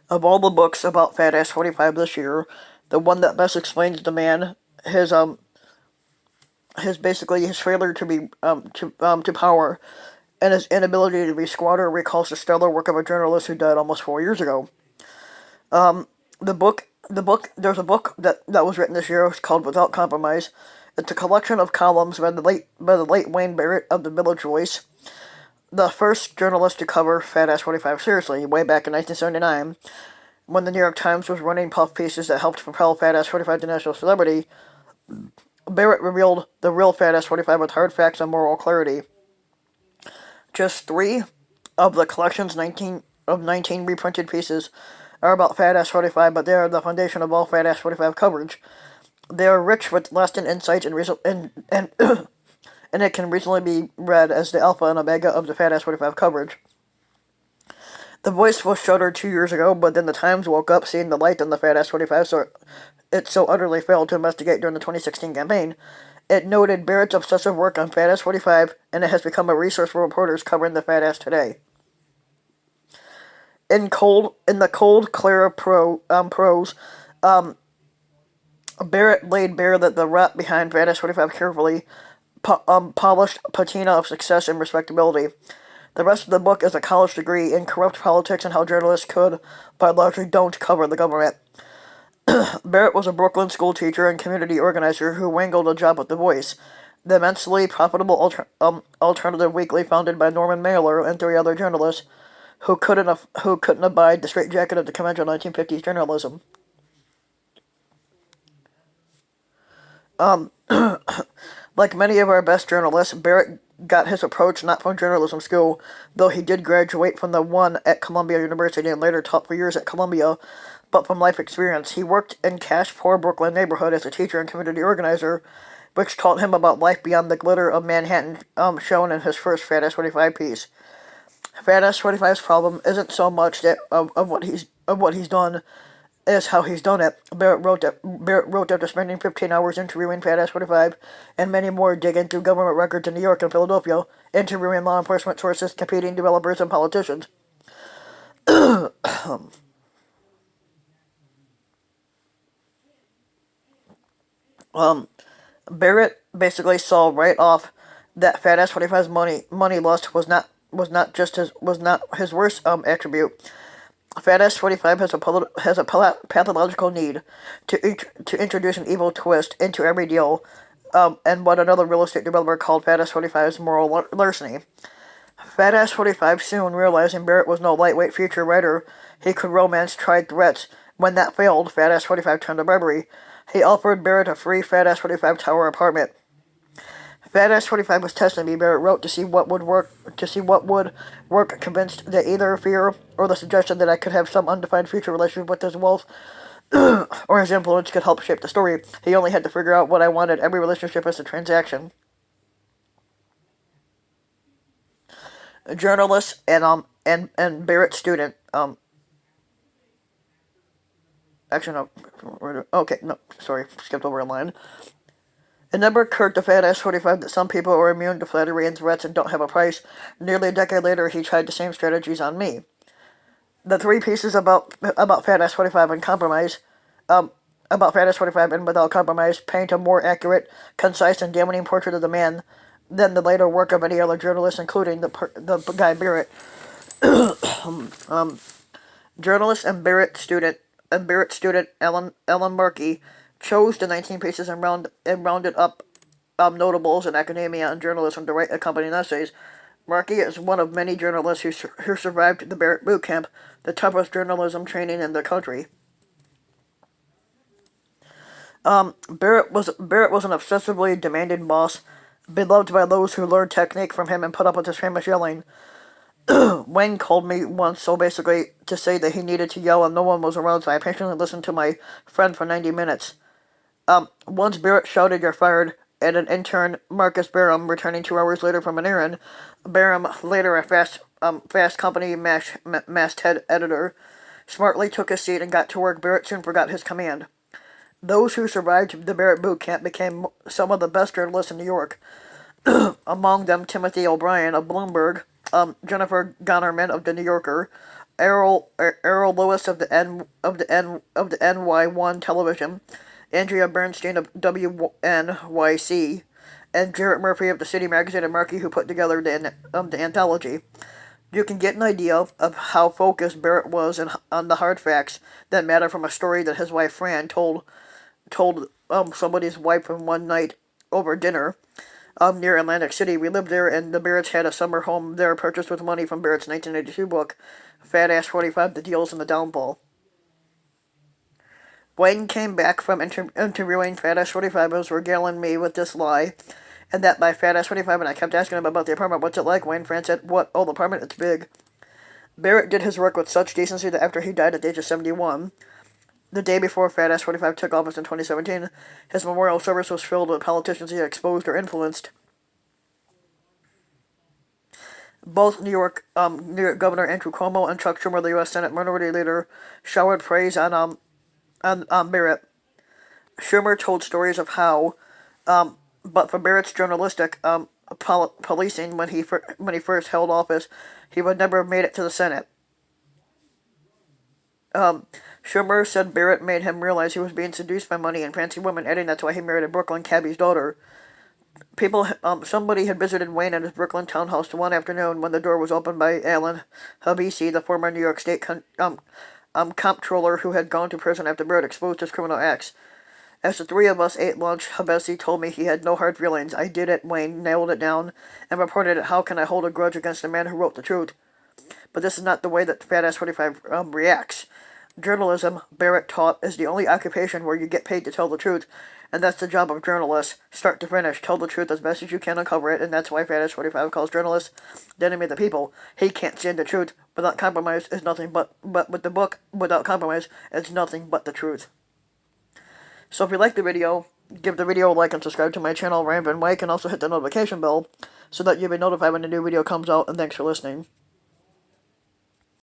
Of all the books about Fat Ass 45 this year, the one that best explains the man, his basically his failure to be to power, and his inability to be squatter recalls the stellar work of a journalist who died almost 4 years ago. There's a book that was written this year. It's called Without Compromise. It's a collection of columns by the late Wayne Barrett of the Village Voice, the first journalist to cover Fat Ass 45 seriously, way back in 1979, when the New York Times was running puff pieces that helped propel Fat Ass 45 to national celebrity. Barrett revealed the real Fat Ass 45 with hard facts and moral clarity. Just three of the collection's 19 reprinted pieces are about Fat Ass 45, but they are the foundation of all Fat Ass 45 coverage. They are rich with lasting insights and and it can reasonably be read as the alpha and omega of the Fat Ass 45 coverage. The Voice was shuttered 2 years ago, but then the Times woke up seeing the light in the Fat Ass 45, so it so utterly failed to investigate during the 2016 campaign. It noted Barrett's obsessive work on Fat Ass 45, and it has become a resource for reporters covering the Fat Ass today. In the cold, clear prose, Barrett laid bare that the rap behind Fat Ass 45 carefully polished patina of success and respectability. The rest of the book is a college degree in corrupt politics and how journalists could, but largely don't, cover the government. Barrett was a Brooklyn school teacher and community organizer who wangled a job with The Voice, the immensely profitable alternative weekly founded by Norman Mailer and three other journalists who couldn't abide the straitjacket of the conventional 1950s journalism. Like many of our best journalists, Barrett got his approach not from journalism school, though he did graduate from the one at Columbia University and later taught for years at Columbia, but from life experience. He worked in cash poor Brooklyn neighborhood as a teacher and community organizer, which taught him about life beyond the glitter of Manhattan, shown in his first Fat Ass 45 piece. Fat Ass 45's problem isn't so much of what he's done as how he's done it. Barrett wrote after spending 15 hours interviewing Fat Ass 45 and many more digging through government records in New York and Philadelphia, interviewing law enforcement sources, competing developers, and politicians. Um, Barrett basically saw right off that Fat Ass 45's money lust was not his worst attribute. Fat Ass 45 has a pathological need to introduce an evil twist into every deal, and what another real estate developer called Fat Ass 45's moral larceny. Fat Ass 45 soon realizing Barrett was no lightweight future writer, he could romance tried threats. When that failed, Fat Ass 45 turned to bribery. He offered Barrett a free Fat Ass 45 tower apartment. Fat Ass 45 was testing me, Barrett wrote, to see what would work, convinced that either fear or the suggestion that I could have some undefined future relationship with his wealth or his influence could help shape the story. He only had to figure out what I wanted. Every relationship is a transaction. A journalist and Barrett student. Actually no. Okay, no, sorry, skipped over a line. It never occurred to Fat Ass 45 that some people are immune to flattery and threats and don't have a price. Nearly a decade later, he tried the same strategies on me. The three pieces about Fat Ass 45 and compromise, about Fat Ass 45 and Without Compromise, paint a more accurate, concise, and damning portrait of the man than the later work of any other journalist, including the guy Barrett. Um, Journalist and Barrett student Ellen Markey chose the 19 pieces and rounded up notables in academia and journalism to write accompanying essays. Markey is one of many journalists who survived the Barrett Boot Camp, the toughest journalism training in the country. Barrett was an obsessively demanding boss, beloved by those who learned technique from him and put up with his famous yelling. Wayne called me once, so basically to say that he needed to yell and no one was around, so I patiently listened to my friend for 90 minutes. Once Barrett shouted, "You're fired," at an intern, Marcus Barham, returning 2 hours later from an errand. Barham, later a Fast Company masthead editor, smartly took his seat and got to work. Barrett soon forgot his command. Those who survived the Barrett boot camp became some of the best journalists in New York. Among them, Timothy O'Brien of Bloomberg, Jennifer Gonnerman of The New Yorker, Errol Lewis of the NY1 Television, Andrea Bernstein of WNYC, and Jarrett Murphy of the City Magazine and Markey, who put together the anthology. You can get an idea of how focused Barrett was on the hard facts that matter from a story that his wife Fran told somebody's wife in one night over dinner near Atlantic City. We lived there, and the Barretts had a summer home there purchased with money from Barrett's 1982 book, Fat Ass 45, The Deals and the Downfall. Wayne came back from interviewing Fat Ass 45 and was regaling me with this lie, and that by Fat Ass 45, and I kept asking him about the apartment. What's it like? Wayne Fran said, what? Oh, the apartment, it's big. Barrett did his work with such decency that after he died at the age of 71, the day before Fat Ass 45 took office in 2017, his memorial service was filled with politicians he exposed or influenced. Both New York Governor Andrew Cuomo and Chuck Schumer, the U.S. Senate Minority Leader, showered praise on Barrett. Schumer told stories of how, but for Barrett's journalistic policing when he first held office, he would never have made it to the Senate. Schumer said Barrett made him realize he was being seduced by money and fancy women, adding that's why he married a Brooklyn cabbie's daughter. Somebody had visited Wayne at his Brooklyn townhouse one afternoon when the door was opened by Alan Habisi, the former New York State comptroller who had gone to prison after Barrett exposed his criminal acts. As the three of us ate lunch, Habesi told me he had no hard feelings. I did it, Wayne nailed it down, and reported it. How can I hold a grudge against a man who wrote the truth? But this is not the way that Fat Ass 45 reacts. Journalism, Barrett taught, is the only occupation where you get paid to tell the truth, and that's the job of journalists, start to finish. Tell the truth as best as you can, uncover it, and that's why Fat Ass 45 calls journalists the enemy of the people. He can't stand the truth. Without compromise is nothing but with the book, without compromise, it's nothing but the truth. So if you like the video, give the video a like and subscribe to my channel, Ramvin Mike, and also hit the notification bell so that you'll be notified when a new video comes out, and thanks for listening.